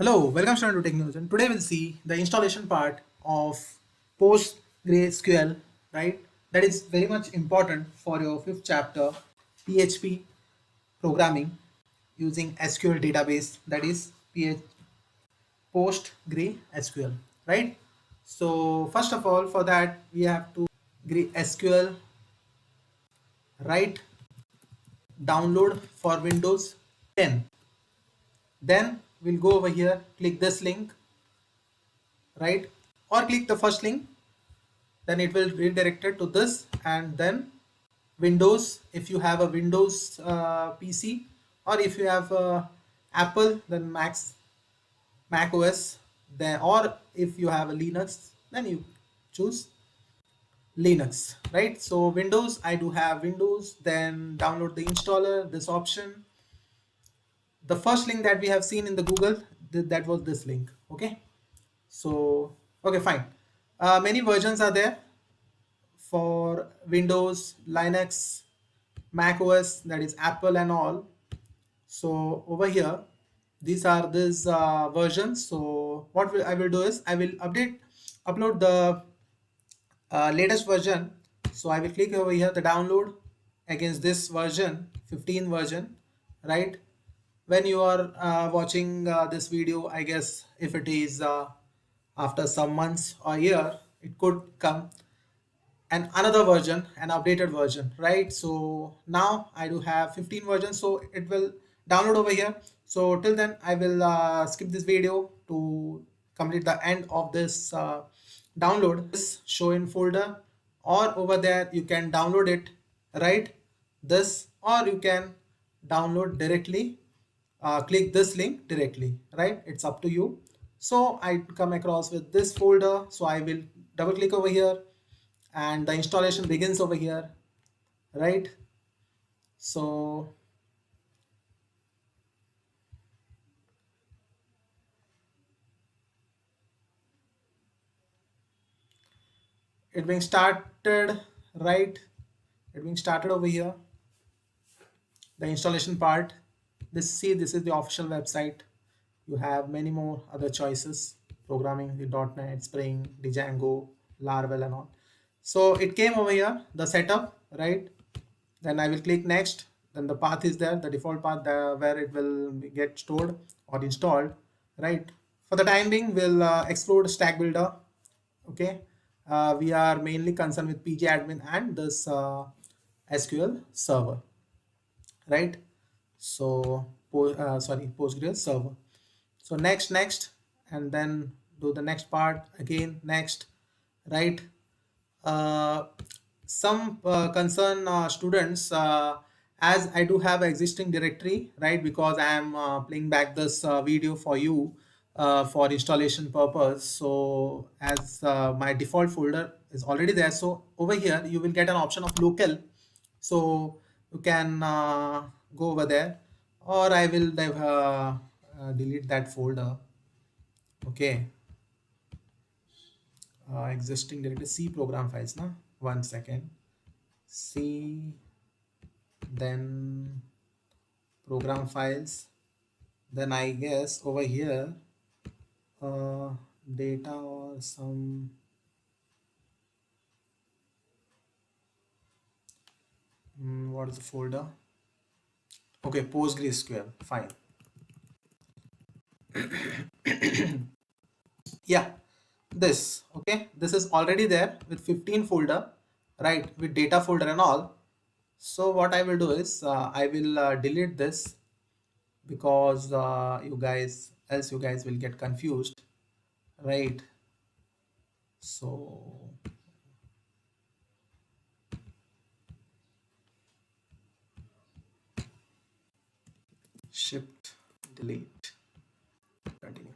Hello, welcome student to techniyojan. Today we'll see the installation part of PostgreSQL, right? That is very much important for your fifth chapter, PHP programming using SQL database, that is PostgreSQL, right? So first of all, for that we have to SQL, write, download for Windows 10. Then we'll go over here, click this link, right, or click the first link, then it will redirect it to this, and then Windows if you have a Windows PC, or if you have Apple, then Mac OS, then, or if you have a Linux, then you choose Linux, right? So Windows, I do have Windows, then download the installer, this option. The first link that we have seen in the Google, that was this link. Okay, so okay, fine. Many versions are there for Windows, Linux, Mac OS, that is Apple and all. So over here, these are these versions. So what I will do is I will upload the latest version. So I will click over here the download against this version, 15 version, right? When you are watching this video, I guess if it is after some months or year, it could come and another version, an updated version, right? So now I do have 15 versions, so it will download over here. So till then I will skip this video to complete the end of this download. This show in folder, or over there you can download it, right? This, or you can download directly, click this link directly, right? It's up to you. So I come across with this folder, so I will double click over here and the installation begins over here, right? So it being started, right? It being started over here, the installation part. This is the official website. You have many more other choices, programming the .NET, Spring, Django, Laravel and all. So it came over here, the setup, right? Then I will click next. Then the path is there, the default path where it will get stored or installed, right? For the time being, we'll explore Stack Builder. Okay, we are mainly concerned with pgadmin and this SQL server, right? So Postgres server. So next, and then do the next part again, next, right? uh, some concern students, as I do have existing directory, right? Because I am playing back this video for you for installation purpose. So as my default folder is already there, so over here you will get an option of local. So you can go over there, or I will delete that folder. Okay, existing directory, C program files, na? 1 second. C, then program files, then I guess over here data or some what is the folder? Okay, PostgreSQL, fine. Yeah, this, okay, this is already there with 15 folder, right, with data folder and all. So what I will do is I will delete this, because you guys will get confused, right? So shift delete, continue.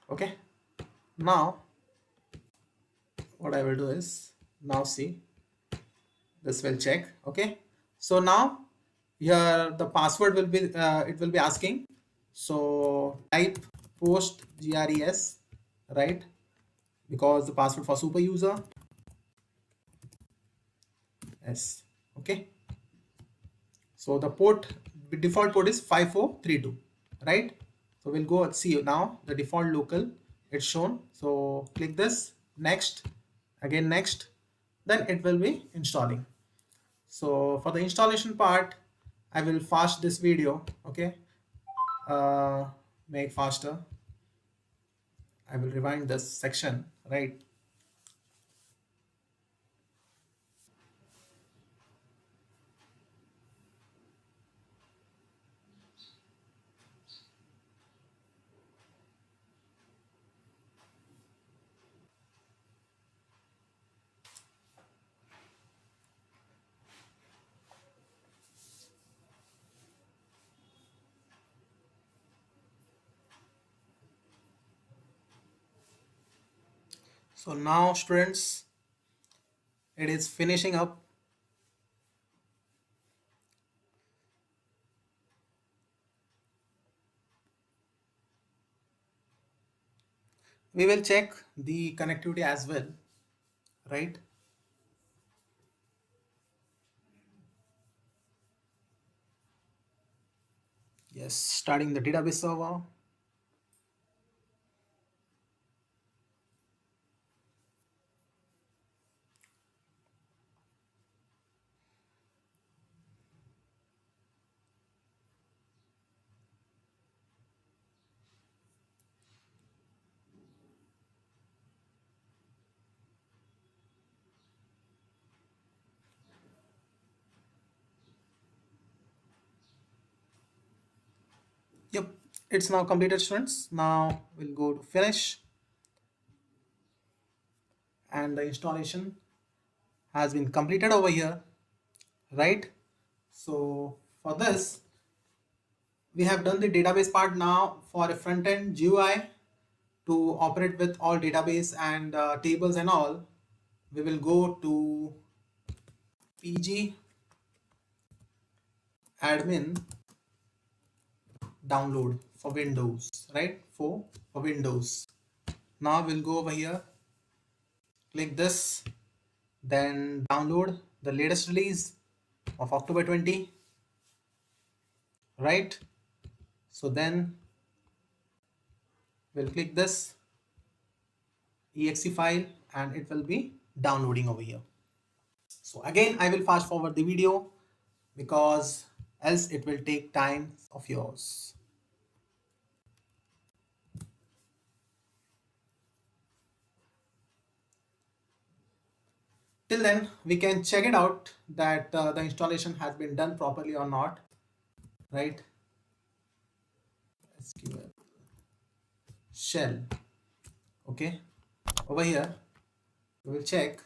Okay, now what I will do is, now see, this will check. Okay, so now here the password will be it will be asking, so type postgres, right? Because the password for super user, yes. Okay, So the default port is 5432, right? So we'll go see now the default local, it's shown. So click this, next, again next, then it will be installing. So for the installation part, I will fast this video, okay? Make faster. I will rewind this section, right? So now students, it is finishing up. We will check the connectivity as well, right? Yes, starting the database server. Yep, it's now completed students. Now we'll go to finish and the installation has been completed over here, right? So for this, we have done the database part. Now for a front-end GUI to operate with all database and tables and all, we will go to PG admin download for Windows, right? For Windows. Now we'll go over here, click this, then download the latest release of October 20, right? So then we'll click this exe file and it will be downloading over here. So again, I will fast forward the video because else it will take time of yours. Till then, we can check it out that the installation has been done properly or not, right? SQL shell, okay. Over here, we will check.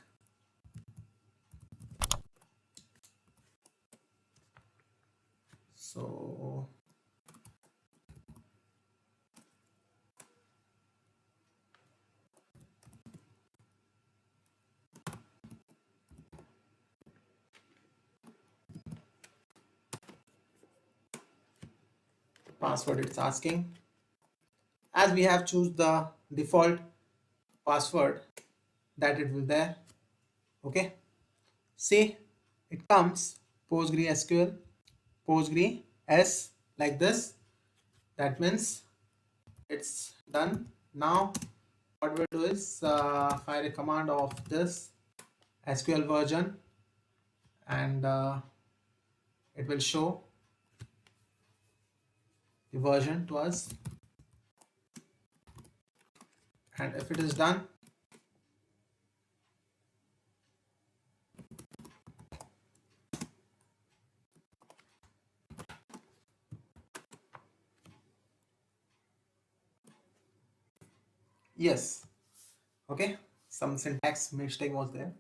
So password it's asking. As we have choose the default password that it will there, okay. See, it comes PostgreSQL, PostgreS like this. That means it's done. Now what we'll do is fire a command of this SQL version and it will show the version to us, and if it is done, yes, okay, some syntax mistake was there.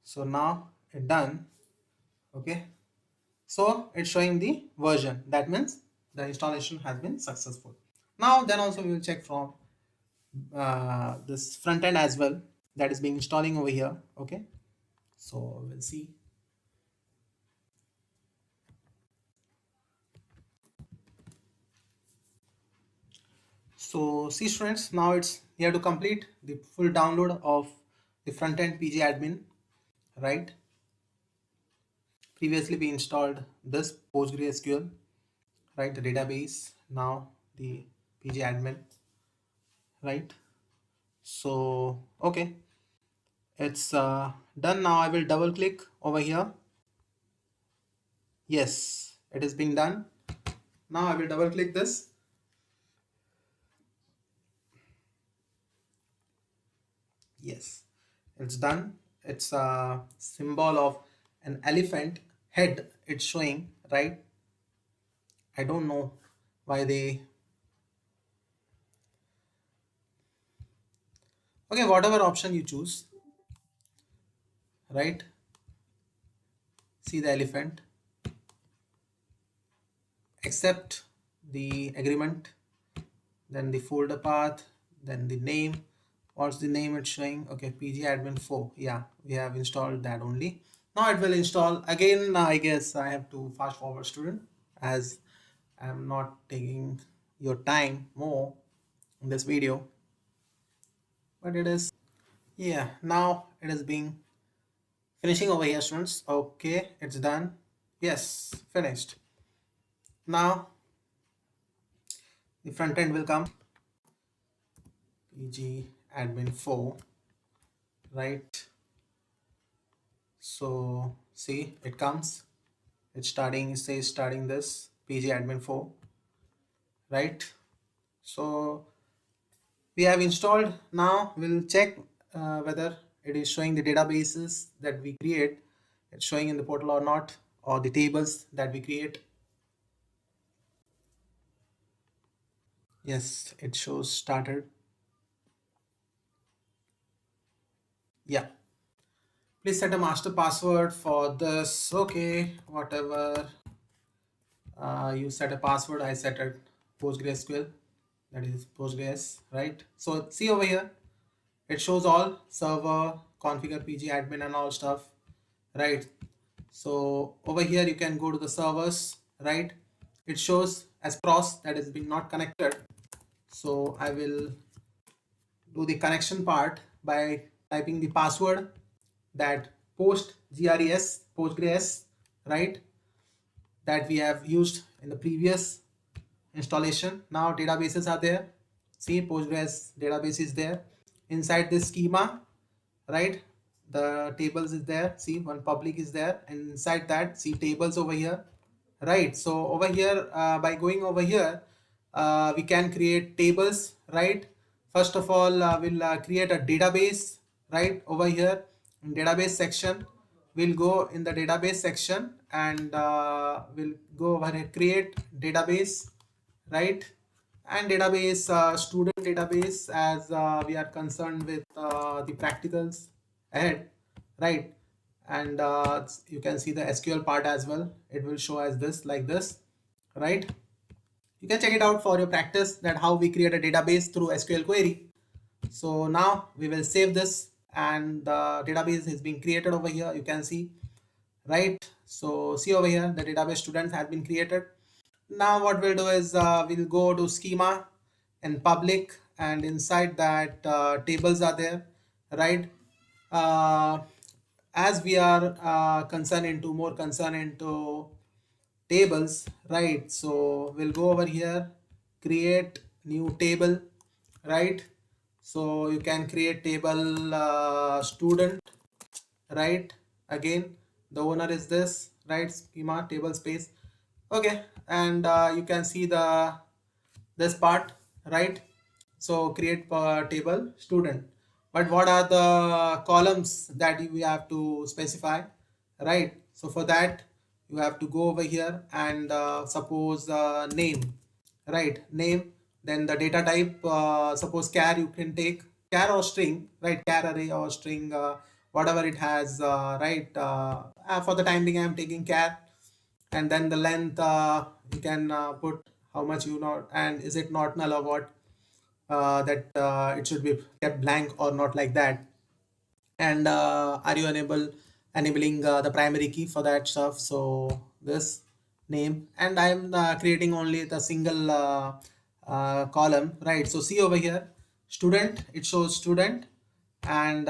So now it done, okay. So it's showing the version, that means the installation has been successful. Now then also we will check from this front end as well, that is being installing over here, okay. So we'll see. So see students, now it's here to complete the full download of the front end PG admin, right? Previously we installed this PostgreSQL, right, the database. Now the pg admin, right? So okay, it's done. Now I will double click over here. Yes, it is being done. Now I will double click this. Yes, it's done. It's a symbol of an elephant head. It's showing, right? I don't know why they. Okay, whatever option you choose, right? See the elephant, accept the agreement, then the folder path, then the name. What's the name it's showing? Okay, pg admin 4. Yeah, we have installed that only. Now it will install again. I guess I have to fast forward, student, as I'm not taking your time more in this video, but it is, yeah, now it is being finishing over here, students. Okay, it's done. Yes, finished. Now the front end will come, pg admin 4, right? So see, it comes, it's starting, it says starting this pg admin 4, right? So we have installed. Now we'll check whether it is showing the databases that we create, it's showing in the portal or not, or the tables that we create. Yes, it shows started. Yeah, please set a master password for this. Okay, whatever you set a password, I set it PostgreSQL, that is Postgres, right? So see over here, it shows all server, configure pg admin and all stuff, right? So over here you can go to the servers, right? It shows as cross, that is being not connected. So I will do the connection part by typing the password, that postgres, right, that we have used in the previous installation. Now databases are there. See, Postgres database is there inside this schema, right? The tables is there. See, one public is there, and inside that, see tables over here, right? So over here, by going over here, we can create tables, right? First of all, we'll create a database, right? Over here in database section, we'll go in the database section, and we'll go over here, create database, right? And database, student database, as we are concerned with the practicals ahead, right? And you can see the SQL part as well. It will show as this, like this, right? You can check it out for your practice, that how we create a database through SQL query. So now we will save this, and the database is being created over here, you can see, right? So see over here, the database students has been created. Now what we'll do is we'll go to schema and public, and inside that tables are there, right? uh, as we are more concerned into tables, right? So we'll go over here, create new table, right? So you can create table student, right? Again, the owner is this, right? Schema table space. Okay, and you can see this part, right? So create table student, but what are the columns that we have to specify, right? So for that, you have to go over here and suppose name, right? Name, then the data type, suppose char, you can take char or string, right? Char array or string, whatever it has, right? For the time being, I am taking char. And then the length, you can put how much you know, and is it not null or what, that it should be kept blank or not, like that. And are you enabling the primary key for that stuff? So this name, and I'm creating only the single column, right? So see over here, student, it shows student, and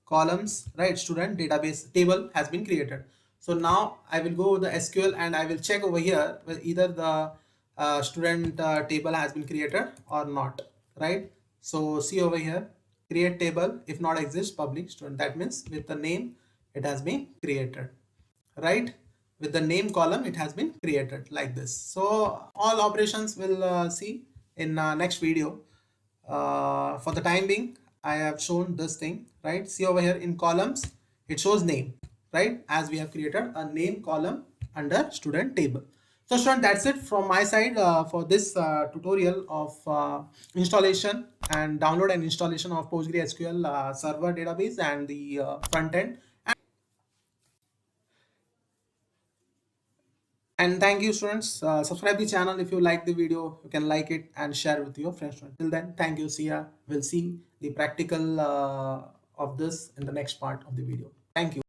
columns, right? Student database table has been created. So now I will go to the SQL and I will check over here whether either the student table has been created or not, right? So see over here, create table, if not exists, public student. That means with the name, it has been created, right? With the name column, it has been created like this. So all operations will see in next video. For the time being, I have shown this thing, right? See over here in columns, it shows name, right? As we have created a name column under student table. So student, that's it from my side for this tutorial of installation and download and installation of PostgreSQL server database and the front end. And thank you students. Subscribe the channel if you like the video. You can like it and share with your friends. Till then, thank you. See ya. We'll see the practical of this in the next part of the video. Thank you.